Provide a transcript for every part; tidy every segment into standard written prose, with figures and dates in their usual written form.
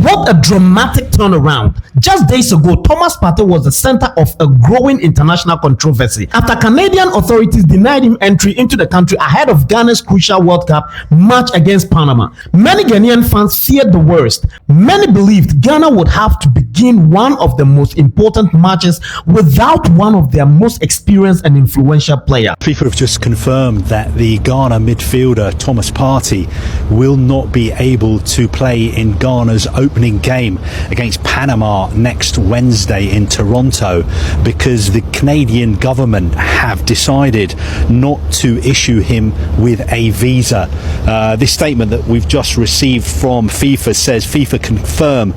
What a dramatic turnaround. Just days ago, Thomas Partey was the center of a growing international controversy after Canadian authorities denied him entry into the country ahead of Ghana's crucial World Cup match against Panama. Many Ghanaian fans feared the worst. Many believed Ghana would have to begin one of the most important matches without one of their most experienced and influential players. FIFA have just confirmed that the Ghana midfielder Thomas Partey will not be able to play in Ghana's opening game against Panama next Wednesday in Toronto because the Canadian government have decided not to issue him with a visa. This statement that we've just received from FIFA says FIFA confirm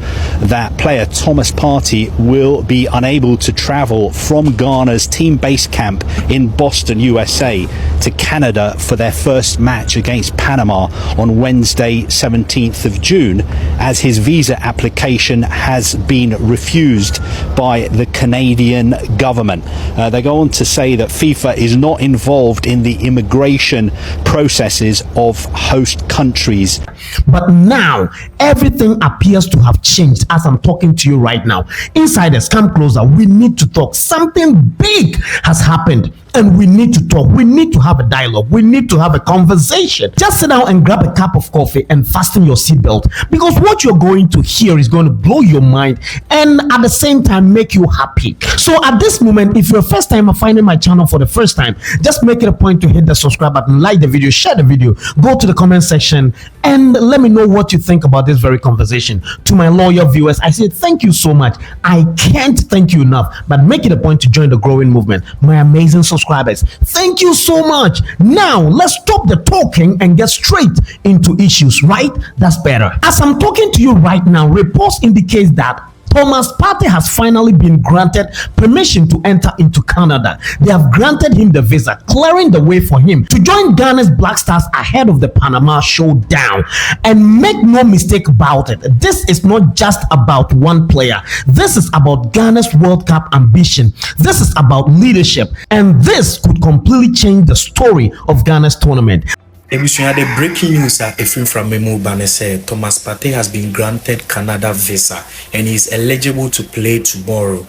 that player Thomas Partey will be unable to travel from Ghana's team base camp in Boston, USA to Canada for their first match against Panama on Wednesday 17th of June as his visa application has been refused by the Canadian government. They go on to say that FIFA is not involved in the immigration processes of host countries. But now everything appears to have changed as I'm talking to you right now. Insiders, come closer. We need to talk. Something big has happened and we need to talk. We need to have a dialogue. We need to have a conversation. Just sit down and grab a cup of coffee and fasten your seatbelt, because what you're going to hear is going to blow your mind and at the same time make you happy. So at this moment, if you're a first time finding my channel for the first time, just make it a point to hit the subscribe button, like the video, share the video, go to the comment section and let me know what you think about this very conversation. To my loyal viewers, I say thank you so much. I can't thank you enough, but make it a point to join the growing movement. My amazing subscribers, thank you so much. Now let's stop the talking and get straight into issues, right? That's better. As I'm talking to you right now, reports indicate that Thomas Partey has finally been granted permission to enter into Canada. They have granted him the visa, clearing the way for him to join Ghana's Black Stars ahead of the Panama showdown. And make no mistake about it, this is not just about one player. This is about Ghana's World Cup ambition. This is about leadership. And this could completely change the story of Ghana's tournament. The breaking news from Memo Bane said Thomas Partey has been granted Canada visa and he is eligible to play tomorrow.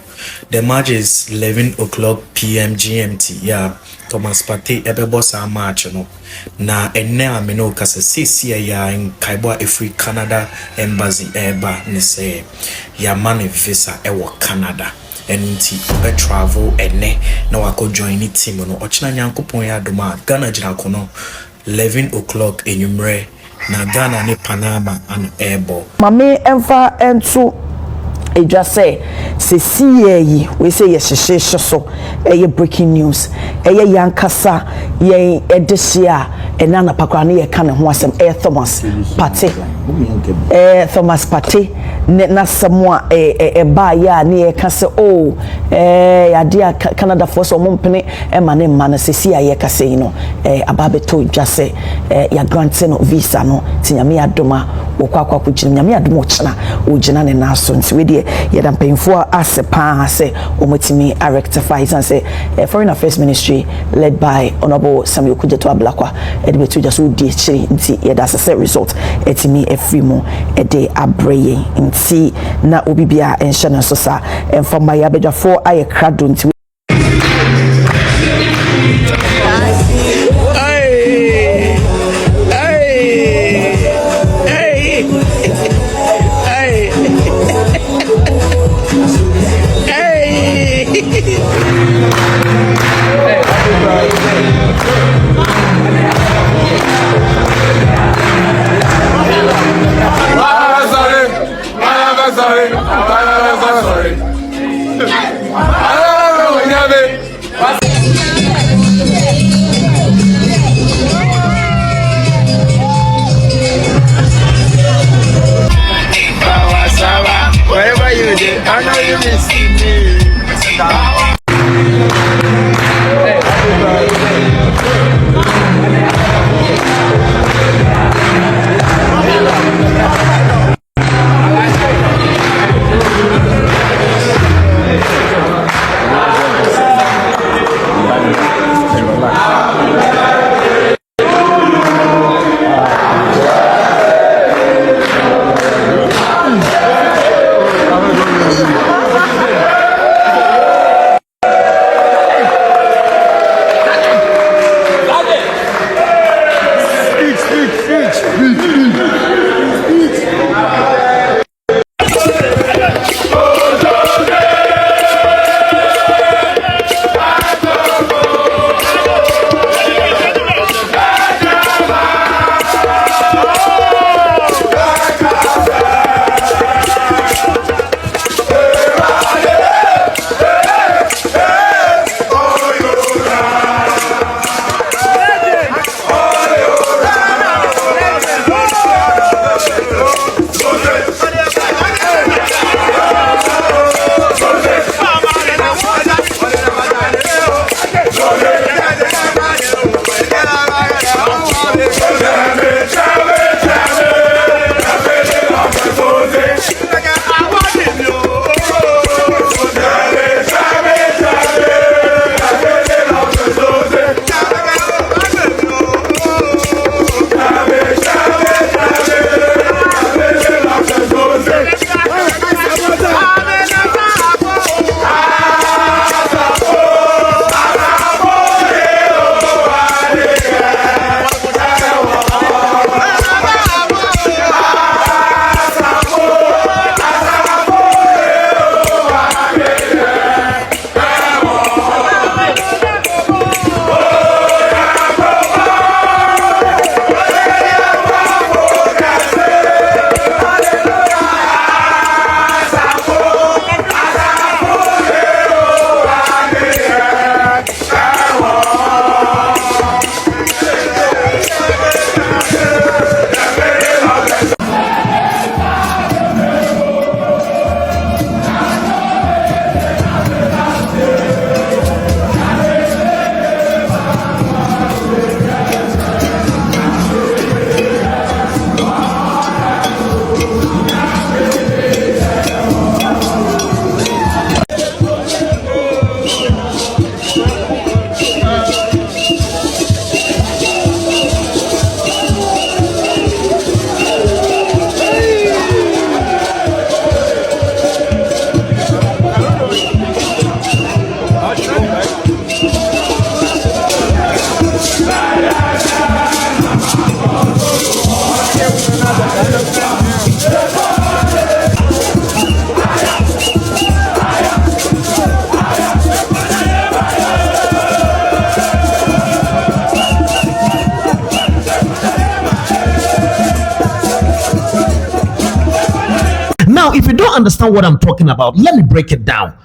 The match is 11 o'clock p.m. GMT. Yeah, Thomas Partey ebebosa match no. Na ene ameno kase sisi ya in Kaibwa Efri Canada embassy eba ne say ya mane visa ewo Canada. Enti obe travel ene na wako join the team no. Ochina nyankopon ya doma Ghana jina kono 11 o'clock enyumre na Ghana ne Panama and airball. Mame emfa entu eja say yi we say yesheshe so eye breaking news eye yankasa ye edisia enana pakwa ne ye ka ne ho asem Thomas Partey Thomas Partey na samwa ba ya ne ye ka se oh ya dia Canada for so mompene e mane mane sesi ye ka se no ababeto dwa se ya grant no visa no tinyame adoma wokwa kwakwo nyame adoma ochina ogina ne naso nti we de yeda mpemfo asepa se omotimi a rectify and say Foreign Affairs Ministry led by Honorable Samuel Kujeto Ablakwa edbetu just wo di chiri nti yeda se result etimi efrimo ede abreye nti na obibia enhye no so sa enfama ya bedwafo aye krado nti wherever you do, I know you will see me. Now, if you don't understand what I'm talking about, let me break it down.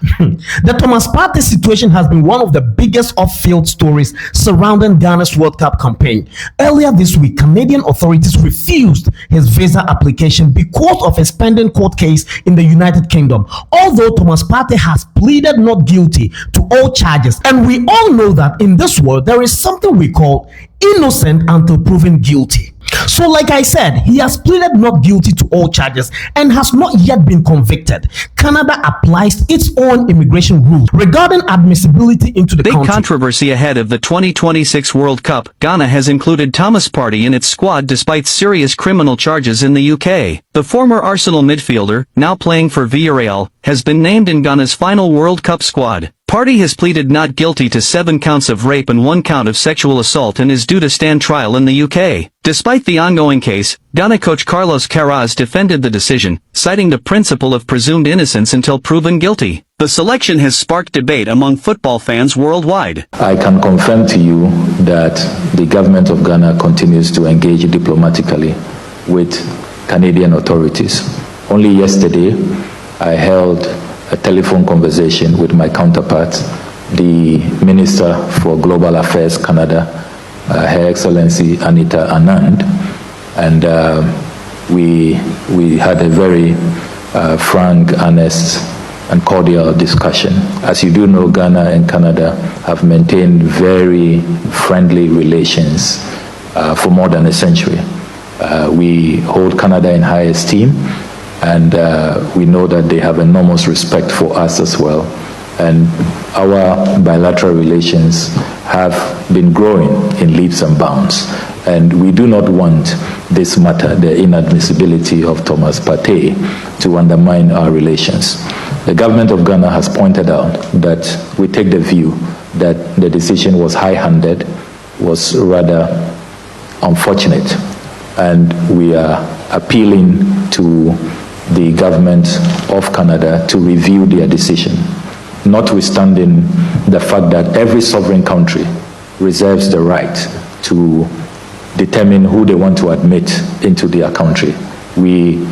The Thomas Partey situation has been one of the biggest off-field stories surrounding Ghana's World Cup campaign. Earlier this week, Canadian authorities refused his visa application because of a pending court case in the United Kingdom, although Thomas Partey has pleaded not guilty to all charges. And we all know that in this world, there is something we call innocent until proven guilty. So like I said, he has pleaded not guilty to all charges and has not yet been convicted. Canada applies its own immigration rules regarding admissibility into the country. Big controversy ahead of the 2026 World Cup. Ghana has included Thomas Partey in its squad despite serious criminal charges in the UK. The former Arsenal midfielder, now playing for Villarreal, has been named in Ghana's final World Cup squad. Partey has pleaded not guilty to 7 counts of rape and 1 count of sexual assault and is due to stand trial in the UK. Despite the ongoing case, Ghana coach Carlos Queiroz defended the decision, citing the principle of presumed innocence until proven guilty. The selection has sparked debate among football fans worldwide. I can confirm to you that the government of Ghana continues to engage diplomatically with Canadian authorities. Only yesterday, I held a telephone conversation with my counterpart, the Minister for Global Affairs Canada, Her Excellency Anita Anand, and we had a very frank, honest, and cordial discussion. As you do know, Ghana and Canada have maintained very friendly relations for more than a century. We hold Canada in high esteem, and we know that they have enormous respect for us as well. And our bilateral relations have been growing in leaps and bounds. And we do not want this matter, the inadmissibility of Thomas Partey, to undermine our relations. The government of Ghana has pointed out that we take the view that the decision was high-handed, was rather unfortunate, and we are appealing to the government of Canada to review their decision, notwithstanding the fact that every sovereign country reserves the right to determine who they want to admit into their country. We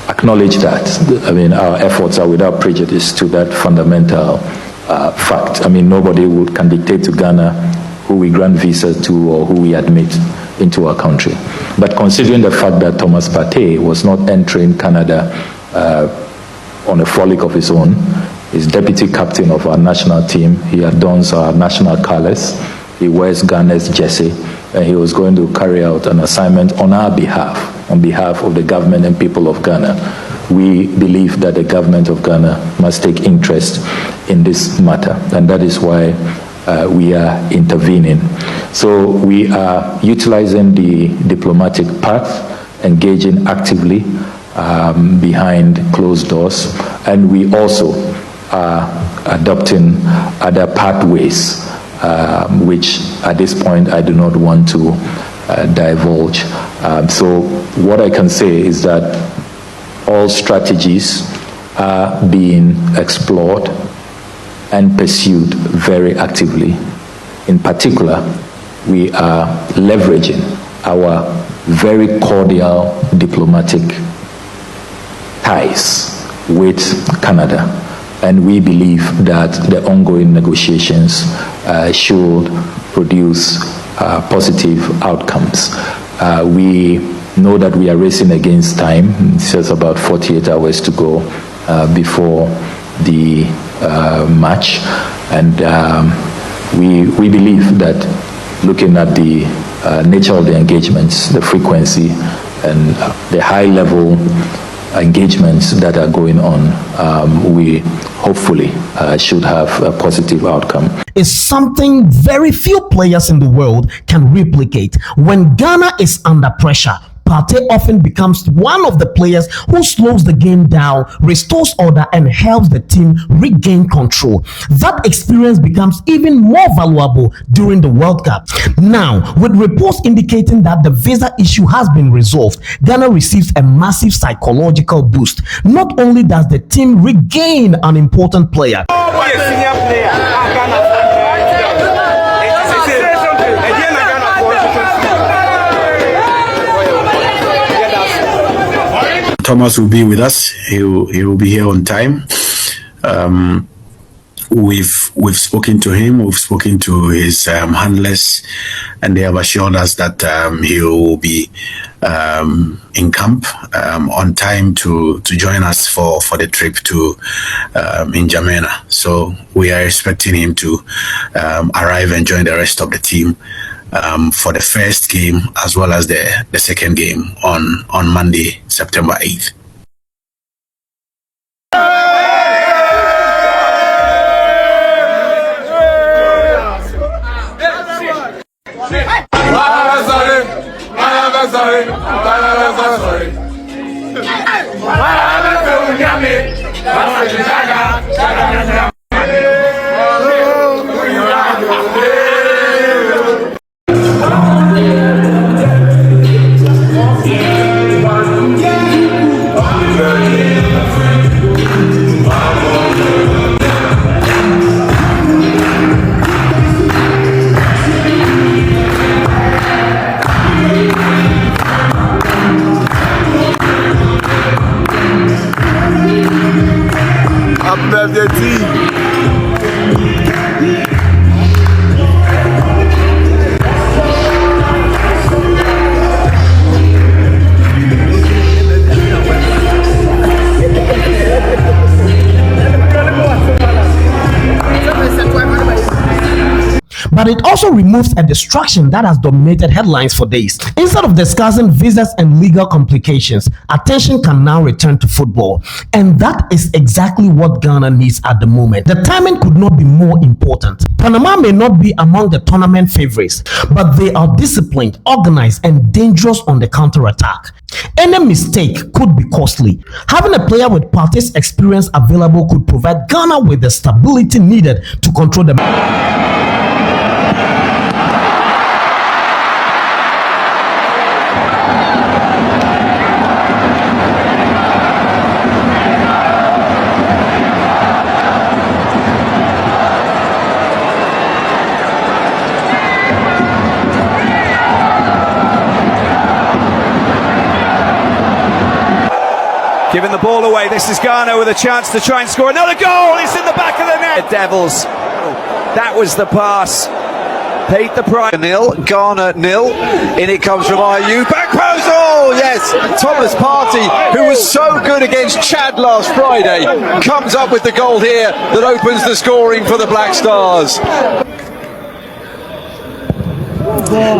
acknowledge that. I mean, our efforts are without prejudice to that fundamental fact. I mean, nobody can dictate to Ghana who we grant visas to or who we admit into our country. But considering the fact that Thomas Partey was not entering Canada on a frolic of his own, he's deputy captain of our national team, he adorns our national colours, he wears Ghana's jersey, and he was going to carry out an assignment on our behalf, on behalf of the government and people of Ghana. We believe that the government of Ghana must take interest in this matter, and that is why we are intervening. So we are utilizing the diplomatic path, engaging actively behind closed doors, and we also are adopting other pathways, which at this point I do not want to divulge. So what I can say is that all strategies are being explored and pursued very actively. In particular, we are leveraging our very cordial diplomatic ties with Canada, and we believe that the ongoing negotiations should produce positive outcomes. We know that we are racing against time. It's just about 48 hours to go before the match, and we believe that looking at the nature of the engagements, the frequency, and the high-level engagements that are going on, we hopefully should have a positive outcome. Is something very few players in the world can replicate. When Ghana is under pressure, Partey often becomes one of the players who slows the game down, restores order, and helps the team regain control. That experience becomes even more valuable during the World Cup. Now, with reports indicating that the visa issue has been resolved, Ghana receives a massive psychological boost. Not only does the team regain an important player, Thomas will be with us. He will be here on time. We've spoken to him. We've spoken to his handlers, and they have assured us that he will be in camp on time to join us for the trip to N'Djamena. So we are expecting him to arrive and join the rest of the team for the first game as well as the second game on Monday, September 8th. But it also removes a distraction that has dominated headlines for days. Instead of discussing visas and legal complications, attention can now return to football. And that is exactly what Ghana needs at the moment. The timing could not be more important. Panama may not be among the tournament favorites, but they are disciplined, organized, and dangerous on the counter-attack. Any mistake could be costly. Having a player with Partey's experience available could provide Ghana with the stability needed to control the Giving the ball away. This is Ghana with a chance to try and score another goal. It's in the back of the net. Devils. That was the pass. Paid the price. Ghana nil. In it comes from IU. Back post. Oh yes, Thomas Partey, who was so good against Chad last Friday, comes up with the goal here that opens the scoring for the Black Stars.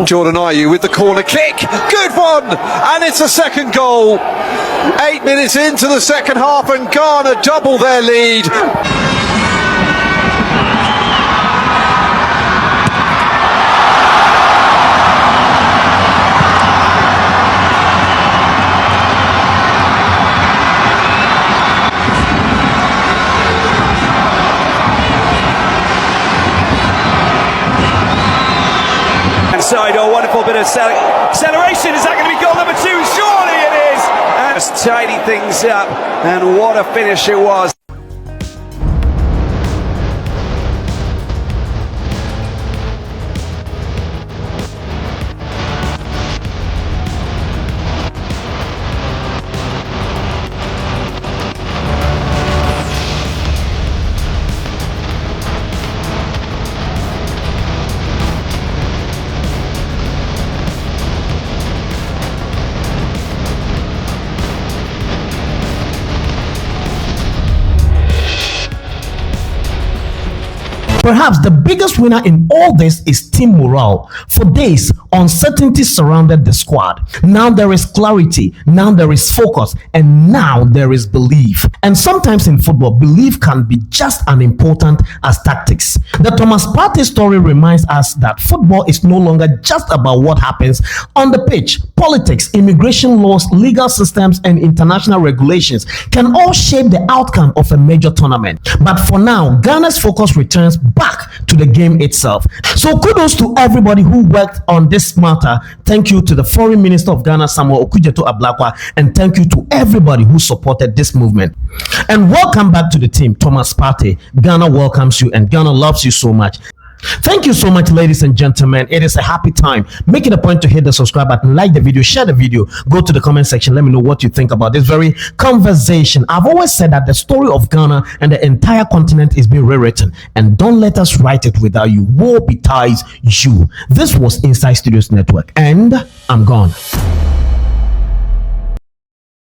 Jordan Ayew with the corner kick. Good one, and it's a second goal. 8 minutes into the second half, and Ghana double their lead. Side, a wonderful bit of acceleration. Is that going to be goal number 2? Surely it is. And just tidy things up, and what a finish it was. Perhaps the biggest winner in all this is team morale. For days, uncertainty surrounded the squad. Now there is clarity, now there is focus, and now there is belief. And sometimes in football, belief can be just as important as tactics. The Thomas Partey story reminds us that football is no longer just about what happens on the pitch. Politics, immigration laws, legal systems, and international regulations can all shape the outcome of a major tournament. But for now, Ghana's focus returns back to the game itself. So kudos to everybody who worked on this matter. Thank you to the Foreign Minister of Ghana, Samuel Okudzeto-Ablakwa, and thank you to everybody who supported this movement. And welcome back to the team, Thomas Partey. Ghana welcomes you, and Ghana loves you so much. Thank you so much, ladies and gentlemen. It is a happy time. Make it a point to hit the subscribe button, like the video, share the video, go to the comment section. Let me know what you think about this very conversation. I've always said that the story of Ghana and the entire continent is being rewritten, and don't let us write it without you. Woe betides you. This was Inside Studios Network, and I'm gone.